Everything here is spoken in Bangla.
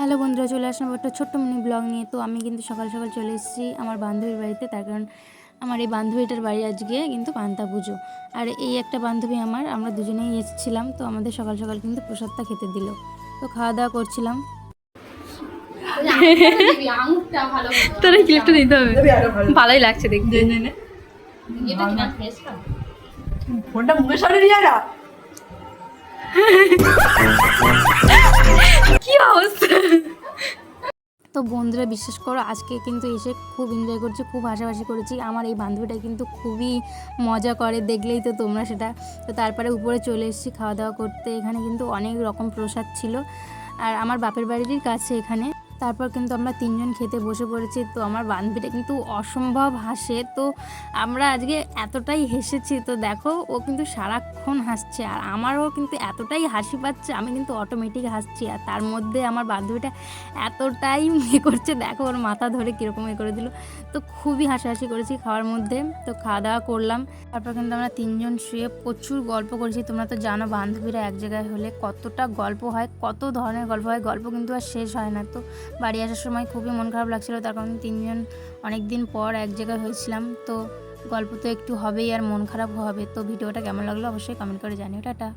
হ্যালো বন্ধুরা, চলে আসলাম একটা ছোট্ট মিনি ব্লগ নিয়ে। তো আমি কিন্তু সকাল সকাল চলে এসেছি আমার বান্ধবীর বাড়িতে, তার কারণ আমার এই বান্ধবীটার বাড়ি আজকে কিন্তু পান্তা পুজো। আর এই একটা বান্ধবী আমরা দুজনেই এসেছিলাম, তো আমাদের সকাল সকাল কিন্তু প্রসাদটা খেতে দিল। তো খাওয়া দাওয়া করছিলাম। তোর এই ক্লিপটা দিতে হবে, ভালোই লাগছে দেখতে। ফোনটা মুখের সামনে নিয়ে না। কি অবস্থা! তো বন্ধুরা বিশ্বাস করো, আজকে কিন্তু এসে খুব এনজয় করছি, খুব হাসাহাসি করেছি। আমার এই বান্ধবীটা কিন্তু খুবই মজা করে, দেখলেই তো তোমরা সেটা। তো তারপরে উপরে চলে এসেছি খাওয়া দাওয়া করতে। এখানে কিন্তু অনেক রকম প্রসাদ ছিল, আর আমার বাপের বাড়িরই কাছে এখানে। তারপর কিন্তু আমরা তিনজন খেতে বসে পড়েছি। তো আমার বান্ধবীটা কিন্তু অসম্ভব হাসে, তো আমরা আজকে এতটাই হেসেছি। তো দেখো, ও কিন্তু সারাক্ষণ হাসছে, আর আমারও কিন্তু এতটাই হাসি পাচ্ছে, আমি কিন্তু অটোমেটিক হাসছি। আর তার মধ্যে আমার বান্ধবীটা এতটাই করছে, দেখো ওর মাথা ধরে কীরকম করে দিল। তো খুবই হাসাহাসি করেছি খাওয়ার মধ্যে। তো খাওয়া দাওয়া করলাম, তারপর কিন্তু আমরা তিনজন শুয়ে প্রচুর গল্প করেছি। তোমরা তো জানো বান্ধবীরা এক জায়গায় হলে কতটা গল্প হয়, কত ধরনের গল্প হয়, গল্প কিন্তু আর শেষ হয় না। তো বাড়ি আসার সময় খুবই মন খারাপ লাগছিল, তার কারণ তিনজন অনেক দিন পর এক জায়গায় হয়েছিলাম। তো গল্প তো একটু হবেই, আর মন খারাপ হবে। তো ভিডিওটা কেমন লাগলো অবশ্যই কমেন্ট করে জানিও। টাটা।